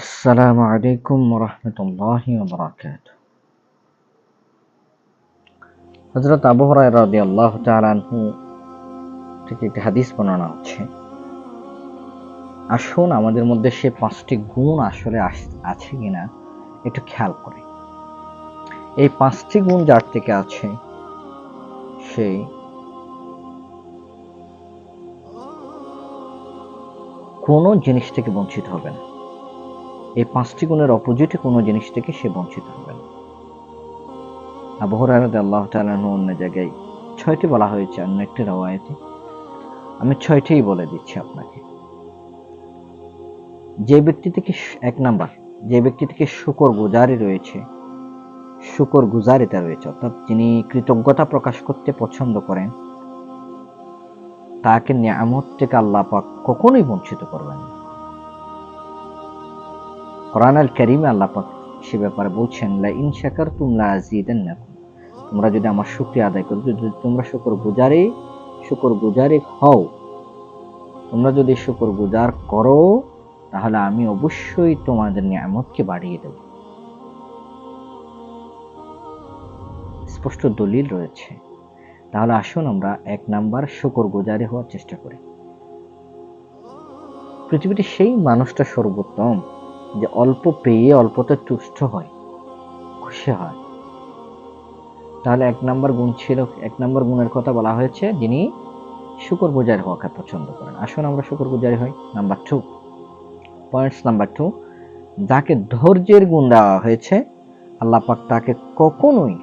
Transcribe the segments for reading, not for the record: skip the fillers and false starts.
আসসালামু আলাইকুম ওয়া রাহমাতুল্লাহি ওয়া বারাকাতুহু। হযরত আবু হুরায়রা রাদিয়াল্লাহু তাআলা আনহু থেকে একটি হাদিস বর্ণনা হচ্ছে। আসুন আমাদের মধ্যে সে ৫টি গুণ আসলে আছে কিনা একটু খেয়াল করি। এই ৫টি গুণ যার থেকে আছে সে কোনো জিনিস থেকে বঞ্চিত হবে না। এই ৫টি গুণের অপোজিটে কোনো জিনিস থেকে সে বঞ্চিত হবে না। আবু হুরায়রা রাদিয়াল্লাহু তাআলা আনহু অন্য জায়গায় ৬টি বলা হয়েছে, অন্য একটি রওয়ায়াতে আমি ৬টিই বলে দিচ্ছি আপনাকে। যে ব্যক্তি থেকে ১ নাম্বার, যে ব্যক্তি থেকে শুকরগুজারিতা রয়েছে, অর্থাৎ যিনি কৃতজ্ঞতা প্রকাশ করতে পছন্দ করেন, তাকে নিয়ামত থেকে আল্লাহ পাক কখনোই বঞ্চিত করবেন না। কোরআন আল কারীমে আল্লাহ পাক সে ব্যাপারে বলছেন, লা ইন শাকারতুম লা আযীদান্নাকুম। তোমরা যদি আমার শুকরিয়া আদায় করো, যদি তোমরা শুকরগুজারি হও, তোমরা যদি শুকরগুজার করো, তাহলে আমি অবশ্যই তোমাদের নিয়ামতকে বাড়িয়ে দেব। স্পষ্ট দলিল রয়েছে। তাহলে আসুন আমরা ১ নাম্বার শুকরগুজারি হওয়ার চেষ্টা করি। পৃথিবীতে সেই মানুষটা সর্বোত্তম যে অল্প পেয়ে অল্পতে তুষ্ট হয়, খুশি হয়। তাহলে ১ নাম্বার গুণ ছিল, ১ নাম্বার গুণের কথা বলা হয়েছে যিনি শুকরগুজার হওয়াকে পছন্দ করেন। আসুন আমরা শুকরগুজারি হই। নাম্বার 2, পয়েন্টস নাম্বার 2, যাকে ধৈর্যের গুণ দেওয়া হয়েছে, আল্লাহ পাক তাকে কখনোই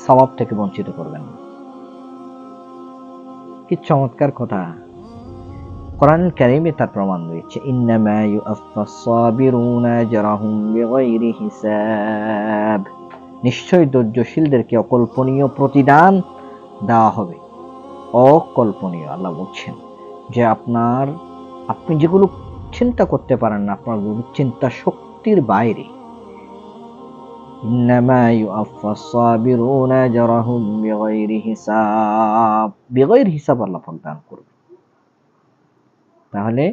সওয়াব থেকে বঞ্চিত করবেন না। কি চমৎকার কথা! কোরআন কারীমে তার প্রমাণ রয়েছে, ইন্নামা ইউআফফাস সাবিরুনা আজরাহুম বিগাইরি হিসাব। নিশ্চয়ই ধৈর্যশীলদেরকে অকল্পনীয় প্রতিদান দেওয়া হবে। অকল্পনীয়, আল্লাহ বলছেন যে আপনি যেগুলো চিন্তা করতে পারেন না, আপনার চিন্তা শক্তির বাইরে। ইন্নামা ইউআফফাস সাবিরুনা আজরাহুম বিগাইরি হিসাব, বিগাইরি হিসাব আল্লাহ পাক দান করবে। তাহলে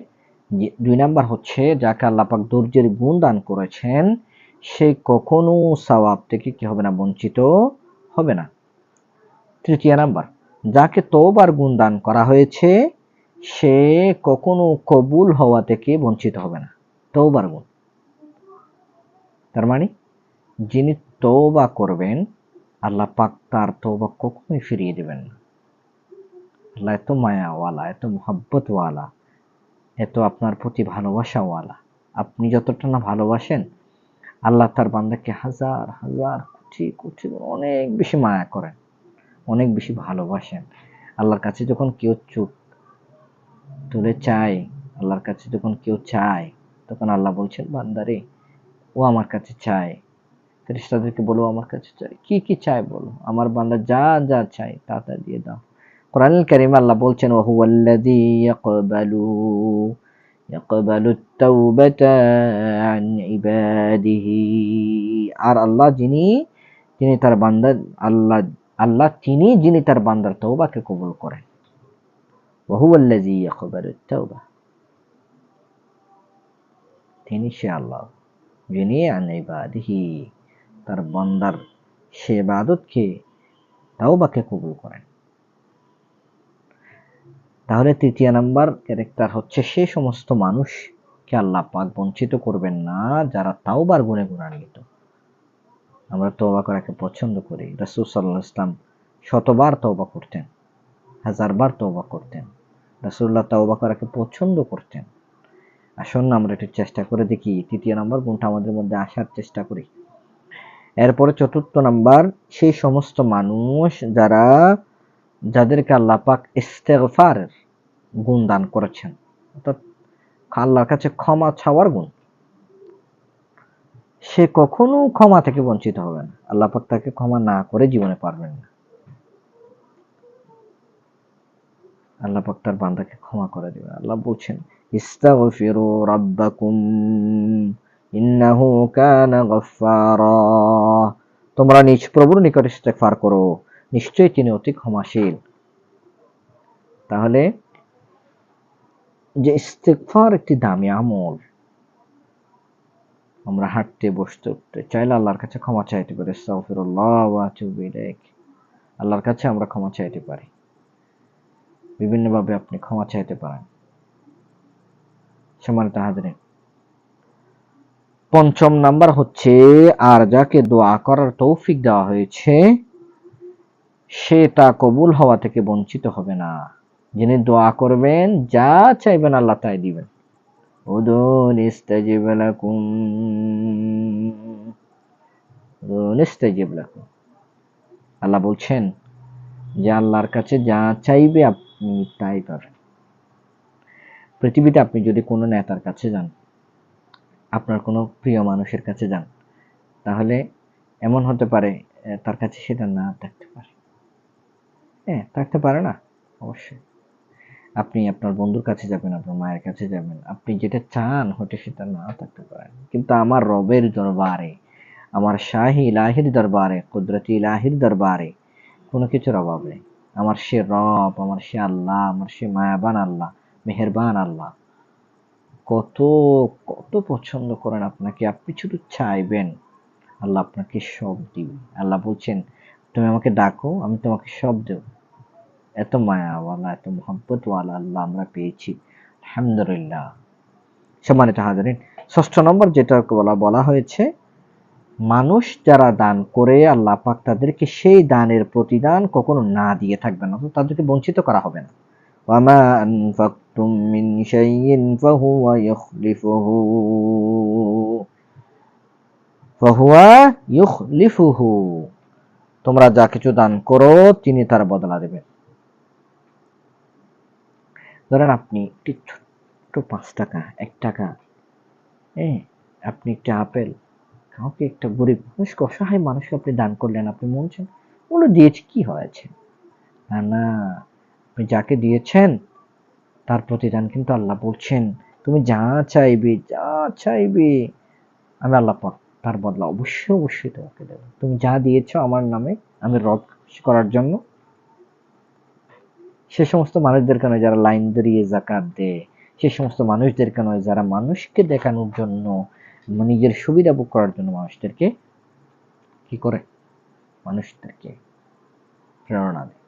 ২ নাম্বার হচ্ছে, যাকে আল্লাহ পাক ধৈর্যের গুণ দান করেছেন, সে কখনো সওয়াব থেকে কি হবে না, বঞ্চিত হবে না। ৩য় নাম্বার, যাকে তওবার গুণ দান করা হয়েছে, সে কখনো কবুল হওয়া থেকে বঞ্চিত হবে না। তওবার গুণ, তার মানে যিনি তওবা করবেন, আল্লাহ পাক তার তওবা কখনোই ফিরিয়ে দেবেন না। আল্লাহ এত মায়াওয়ালা, এত মুহাব্বতওয়ালা, এত আপনার প্রতি ভালোবাসাওয়ালা। আপনি যতটা না ভালোবাসেন, আল্লাহ তার বান্দাকে হাজার হাজার কোটি অনেক বেশি মায়া করেন, অনেক বেশি ভালোবাসেন। আল্লাহর কাছে যখন কেউ চোখ তুলে চায়, আল্লাহর কাছে যখন কেউ চায়, তখন আল্লাহ বলছেন, বান্দারে ও আমার কাছে চায়। ফেরেশতাদেরকে বলো আমার কাছে চায়, কি কি চায় বলো, আমার বান্দা যা যা চায় তা তা দিয়ে দাও। কোরআনুল কারীমে আল্লাহ বলছেন, ওয়া হুয়াল্লাযী ইয়াকবালুত তাওবাতা আন ইবাদিহি। আর আল্লাহ যিনি তার বান্দার যিনি তার বান্দার তওবাকে কবুল করেন। ওয়া হুয়াল্লাযী ইয়াকবালুত তাওবা, তিনি সে আল্লাহ যিনি আন ইবাদিহি, তার বান্দার সে ইবাদতকে, তাওবাকে কবুল করেন। তাহলে ৩য় নাম্বার ক্যারেক্টার হচ্ছে, সেই সমস্ত মানুষকে আল্লাহ পাক বঞ্চিত করবেন না যারা তাওবার গুণে গুণান্বিত। আমরা তওবা করাকে পছন্দ করি। রাসূল সাল্লাল্লাহু আলাইহি ওয়াসাল্লাম শতবার তওবা করতেন, হাজারবার তওবা করতেন। রাসূলুল্লাহ তওবা করাকে পছন্দ করতেন। আসুন না আমরা একটু চেষ্টা করে দেখি ৩য় নাম্বার গুণটা আমাদের মধ্যে আসার চেষ্টা করি। এরপরে ৪র্থ নাম্বার, সেই সমস্ত মানুষ যাদেরকে আল্লাহ পাক ইস্তেগফারের গুণ দান করেছেন, অর্থাৎ আল্লাহর কাছে ক্ষমা চাওয়ার গুণ। সে কখনো ক্ষমা থেকে বঞ্চিত হবে না। আল্লাহ পাক তাকে ক্ষমা না করে জীবনে পারবেন না। আল্লাহ পাক তার বান্দাকে ক্ষমা করে দিবেন। আল্লাহ বলছেন, ইস্তাগফিরু রাব্বাকুম ইন্নাহু কানা গফফারা। তোমরা নিজ প্রভুর নিকট ইস্তেগফার করো, নিশ্চয়ই তিনি অতি ক্ষমাশীল। তাহলে যে ইস্তেগফার একটি দামি আমল, আমরা হাঁটতে বসতে উঠতে চাইলে আল্লাহর কাছে ক্ষমা চাইতে পারি। আস্তাগফিরুল্লাহ ওয়া আতুবু ইলাইক। আল্লাহর কাছে আমরা ক্ষমা চাইতে পারি, বিভিন্নভাবে আপনি ক্ষমা চাইতে পারেন। সম্মানিত হাজরিন, পঞ্চম নাম্বার হচ্ছে, আর যাকে দোয়া করার তৌফিক দেওয়া হয়েছে সে তা কবুল হওয়া থেকে বঞ্চিত হবে না। যিনি দোয়া করবেন, যা চাইবেন আল্লাহ তাই দিবেন। উদুনি ইস্তাজিব লাকুম, উদুনি ইস্তাজিব লাকুম। আল্লাহ বলছেন যে আল্লাহর কাছে যা চাইবে আপনি তাই পাবেন। পৃথিবীতে আপনি যদি কোনো নেতার কাছে যান, আপনার কোনো প্রিয় মানুষের কাছে যান, তাহলে এমন হতে পারে তার কাছে সেটা না থাকতে পারে। হ্যাঁ, থাকতে পারে না, অবশ্যই। আপনি আপনার বন্ধুর কাছে যাবেন, আপনার মায়ের কাছে যাবেন, আপনি যেটা চান হয়তো সেটা না থাকতে পারে, কিন্তু আমার রবের দরবারে, আমার শাহী ইলাহির দরবারে, কুদরতি ইলাহির দরবারে কোনো কিছুর অভাব নেই। আমার সে রব, আমার সে আল্লাহ, আমার সে মায়াবান আল্লাহ, মেহেরবান আল্লাহ কত কত পছন্দ করেন আপনাকে। আপনি শুধু চাইবেন, আল্লাহ আপনাকে সব দিবে। আল্লাহ বলছেন, তুমি আমাকে ডাকো, আমি তোমাকে সব দেব। এত মায়াওয়ালা, এত মোহাব্বতওয়ালা আল্লাহ আমরা পেয়েছি, আলহামদুলিল্লাহ। সম্মানিত হাজারিন, ষষ্ঠ নম্বর যেটা বলা হয়েছে, মানুষ যারা দান করে আল্লাহ পাক তাদেরকে সেই দানের প্রতিদান কখনো না দিয়ে থাকবেন না, তাদেরকে বঞ্চিত করা হবে না। ওয়ামা আনফাকতুম মিন শাইইন ফাহুয়া ইখলিফুহু, ফাহুয়া ইখলিফুহু। তোমরা যা কিছু দান করো তিনি তার বদলা দেবেন। ধরেন আপনি একটি ছোট্ট 5 টাকা, 1 টাকা, হ্যাঁ, আপনি একটা আপেল কাউকে, একটা গরিব মানুষকে, অসহায় মানুষকে আপনি দান করলেন, আপনি বলছেন ওগুলো দিয়েছি কি হয়েছে। না না, আপনি যাকে দিয়েছেন তার প্রতিদান কিন্তু আল্লাহ বলছেন, তুমি যা চাইবে, যা চাইবে আমি আল্লাহ পাক তার বদলা অবশ্যই অবশ্যই তোমাকে দেবো। তুমি যা দিয়েছো আমার নামে, আমি রব করার জন্য, সে সমস্ত মানুষদেরকে নয় যারা লাইন ধরিয়ে যাকাত দেয়, সে সমস্ত মানুষদেরকে নয় যারা মানুষকে দেখানোর জন্য, নিজের সুবিধা ভোগ করার জন্য মানুষদেরকে কি করে, মানুষদেরকে প্রেরণা দেয়।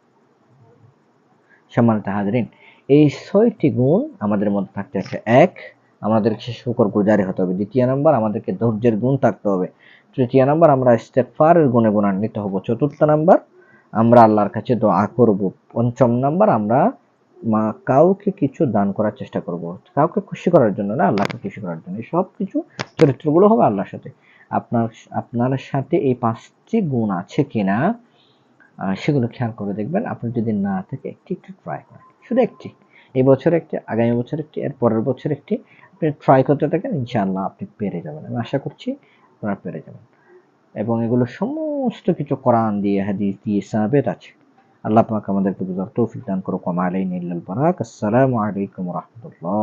সম্মানিত হাজরিন, এই 6টি গুণ আমাদের মধ্যে থাকতে হবে। 1, আমাদেরকে শুকর গুজারি হতে হবে। 2 নাম্বার, আমাদেরকে ধৈর্যের গুণ থাকতে হবে। 3 নাম্বার, আমরা ইস্তেগফারের গুণে গুণান্বিত হব। 4 নাম্বার, আমরা আল্লাহর কাছে দোয়া করব। 5 নাম্বার, আমরা কাউকে কিছু দান করার চেষ্টা করব, কাউকে খুশি করার জন্য না, আল্লাহকে খুশি করার জন্য। সব কিছু চরিত্রগুলো হবে আল্লাহর সাথে। আপনার সাথে এই 5টি গুণ আছে কিনা সেগুলো খেয়াল করে দেখবেন। আপনি যদি না থাকে একটি একটু ট্রাই করেন, শুধু একটি, এই বছর একটি, আগামী বছর একটি, এর পরের বছর একটি, আপনি ট্রাই করতে থাকেন, ইনশাআল্লাহ আপনি পেরে যাবেন। আমি আশা করছি আপনারা পেরে যাবেন। এবং এগুলো সমস্ত কিছু কোরআন দিয়ে, হাদিস দিয়ে সাবিত আছে। আল্লাহ পাক আমাদেরকে বুঝার তৌফিক দান করুক। ওয়া মা আলাইনা ইল্লাল বালাগ। আসসালামু আলাইকুম ওয়া রাহমাতুল্লাহ।